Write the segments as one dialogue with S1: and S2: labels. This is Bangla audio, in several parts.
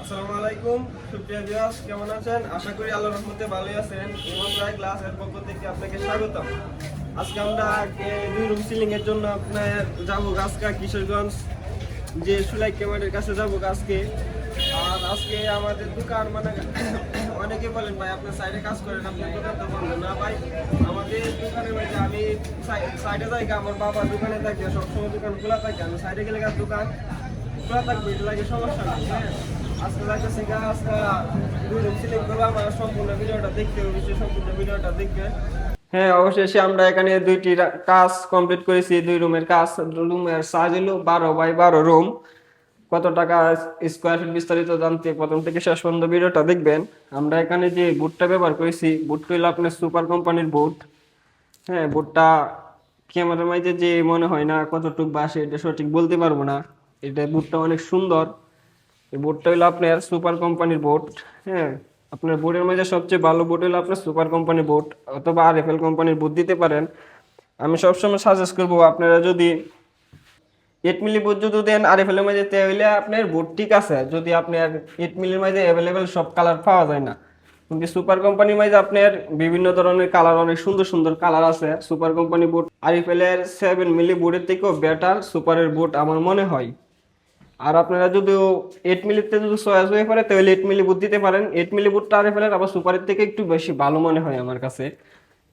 S1: আসসালামু আলাইকুম সুপ্রিয় ভিউয়ার্স, কেমন আছেন? আশা করি আল্লাহর রহমতে ভালোই আছেন। ইমন রায় গ্লাসের পক্ষ থেকে আপনাকে স্বাগতম। আজকে আমরা দুই রুম সিলিং এর জন্য আপনার যাবো গাছকা কিশোরগঞ্জ, যে সুলাই কেমারের কাছে যাবো আজকে। আর আজকে আমাদের দোকান মানে অনেকে বলেন ভাই আপনার সাইডে কাজ করেন, আপনার দোকান তো বন্ধ না। ভাই আমাদের দোকানের মধ্যে আমি সাইডে যাই, আমার বাবা দোকানে থাকে, সবসময় দোকান খোলা থাকে। আমি সাইডে গেলে দোকান খোলা থাকবে, এটা লাগে সমস্যা নেই। হ্যাঁ, আজকে লাগতেছি আজকে দুই রুম সিলিং করবো। আমার সম্পূর্ণ ভিডিওটা দেখতে হবে, সম্পূর্ণ ভিডিওটা দেখবে। হ্যাঁ, অবশেষে আমরা এখানে দুইটি কাজ কমপ্লিট করেছি। দুই রুমের কাজ, রুমের সাইজ হলো 12 বাই 12 রুম। কত টাকা স্কোয়ার ফিট বিস্তারিত জানতে প্রথম থেকে শেষ পর্যন্ত ভিডিওটা দেখবেন। আমরা এখানে যে বুটটা ব্যবহার করেছি, বুটটা হলো আপনার সুপার কোম্পানির বুট। হ্যাঁ, বুটটা ক্যামেরার মাঝে যে মনে হয় না কতটুকু বাসে, এটা সঠিক বলতে পারবো না। এটা বুটটা অনেক সুন্দর। এই বোর্ডটা হলো আপনার সুপার কোম্পানির বোর্ড। হ্যাঁ, আপনার বোর্ডের মধ্যে সবচেয়ে ভালো বোর্ড হলো আপনার সুপার কোম্পানির বোর্ড অথবা আরএফএল কোম্পানির বোর্ড দিতে পারেন। আমি সবসময় সাজেস্ট করবো আপনারা যদি 8 মিলি বোর্ড যদি দেন আরএফএল এর মধ্যে, তাহলে আপনার বোর্ড ঠিক আছে। যদি আপনার 8 মিলির মধ্যে অ্যাভেলেবেল সব কালার পাওয়া যায় না, কিন্তু সুপার কোম্পানির মধ্যে আপনার বিভিন্ন ধরনের কালার, অনেক সুন্দর সুন্দর কালার আছে। সুপার কোম্পানি বোর্ড আরএফএল এর 7 মিলি বোর্ডের থেকেও বেটার সুপারের বোর্ড আমার মনে হয়। আর আপনারা যদি 8 মিলিতে যদি চয়েস হয়ে পড়ে, তাহলে 8 মিলি বুট দিতে পারেন। 8 মিলি বুটটা আরএফএল আবার সুপারের থেকে একটু বেশি ভালো মনে হয় আমার কাছে।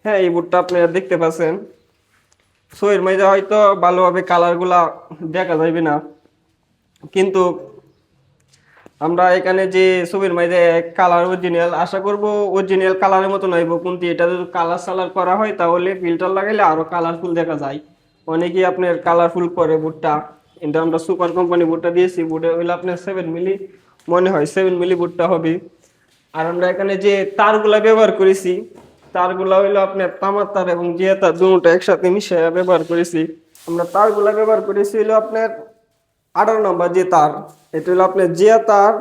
S1: হ্যাঁ, এই বুটটা আপনারা দেখতে পাচ্ছেন। সো এর মধ্যে হয়তো ভালোভাবে কালারগুলা দেখা যাবে না, কিন্তু আমরা এখানে যে ছবির মধ্যে কালার অরিজিনাল, আশা করব অরিজিনাল কালারের মতো নইব, কিন্তু এটা যদি কালার সালার করা হয় তাহলে ফিল্টার লাগাইলে আরো কালারফুল দেখা যায়। অনেকেই আপনার কালারফুল করে বুটটা। কিন্তু আমরা সুপার কোম্পানি বুটটা দিয়েছি, বুটে হইলে আপনার 7 মিলি, মনে হয় 7 মিলি বুটটা হবে। আর আমরা এখানে যে তারগুলা ব্যবহার করেছি, তারগুলা হইলো আপনার তামার তার এবং জিয়া তার দুটো একসাথে মিশিয়ে ব্যবহার করেছি। আমরা তারগুলা ব্যবহার করেছি হলো আপনার 18 নম্বর যে তার, এটা হলো আপনার জিয়া তার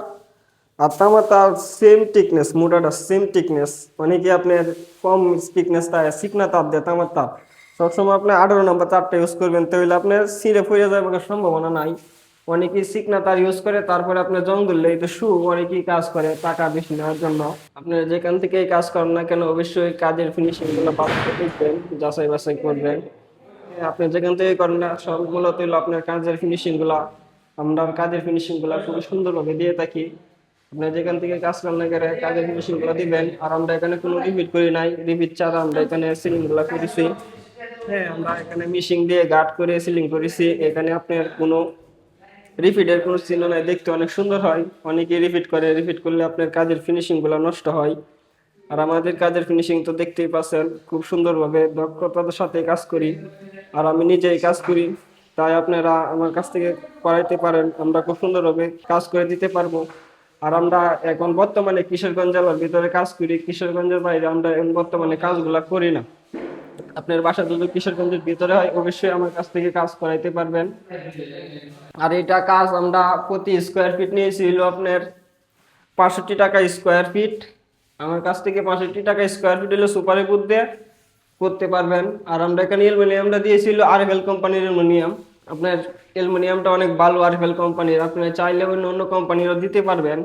S1: আর তামা তার সেম টিকনেস, মোটাটা সেম টিকনেস। অনেকে আপনার কম টিকনেস তার চিকনা তার দেয় তামার তার। সবসময় আপনি 18 নম্বর তারটা ইউজ করবেন, তাহলে আপনার ছিঁড়ে ফুঁড়ে যাওয়ার সম্ভাবনা নাই। অনেকেই চিকনা তার ইউজ করে, তারপরে আপনার জং ধরলে এই তো অনেকেই কাজ করে টাকা বেশি নেওয়ার জন্য। আপনারা যেখান থেকে কাজ করেন না কেন, অবশ্যই কাজের ফিনিশিং গুলো ভালো করে দেখবেন, যাচাই বাছাই করবেন। আপনি যেখান থেকে করেন না, সবগুলো তো হলো আপনার কাজের ফিনিশিং গুলা। আমরা কাজের ফিনিশিং গুলা খুবই সুন্দরভাবে দিয়ে থাকি। আপনার যেখান থেকে কাজ করেন না কেন, কাজের ফিনিশিং গুলা দিবেন। আর আমরা এখানে কোনো রিপিট করি নাই, রিপিট ছাড়া আমরা এখানে সিলিং গুলা করেছি। হ্যাঁ, আমরা এখানে মিশিং দিয়ে গার্ড করে সিলিং করেছি। এখানে আপনার কোনো রিপিটের কোনো চিহ্ন নাই, দেখতে অনেক সুন্দর হয়। অনেকে রিপিট করে, রিপিট করলে আপনার কাজের ফিনিশিং গুলা নষ্ট হয়। আর আমাদের কাজের ফিনিশিং তো দেখতেই পাচ্ছেন, খুব সুন্দরভাবে দক্ষতার সাথে কাজ করি। আর আমি নিজেই কাজ করি, তাই আপনারা আমার কাছ থেকে করাইতে পারেন, আমরা খুব সুন্দরভাবে কাজ করে দিতে পারবো। আর আমরা এখন বর্তমানে কিশোরগঞ্জ জেলার ভিতরে কাজ করি, কিশোরগঞ্জের বাইরে আমরা এখন বর্তমানে কাজগুলা করি না। আপনার বাসা যদি কিশোরগঞ্জের ভিতরে হয়, অবশ্যই আমার কাছ থেকে কাজ করাইতে পারবেন। আর এটা কাজ আমরা প্রতি স্কোয়ার ফিট নিয়েছিল আপনার 65 টাকা স্কোয়ার ফিট। আমার কাছ থেকে 65 টাকা স্কোয়ার ফিট হলে সুপারে বুথ দিয়ে করতে পারবেন। আর আমরা এখানে অ্যালুমিনিয়ামটা দিয়েছিল আরএফএল কোম্পানির অ্যালুমিনিয়াম। আপনার অ্যালুমিনিয়ামটা অনেক ভালো আরএফএল কোম্পানির, আপনি চাইলে অন্য অন্য কোম্পানিরও দিতে পারবেন।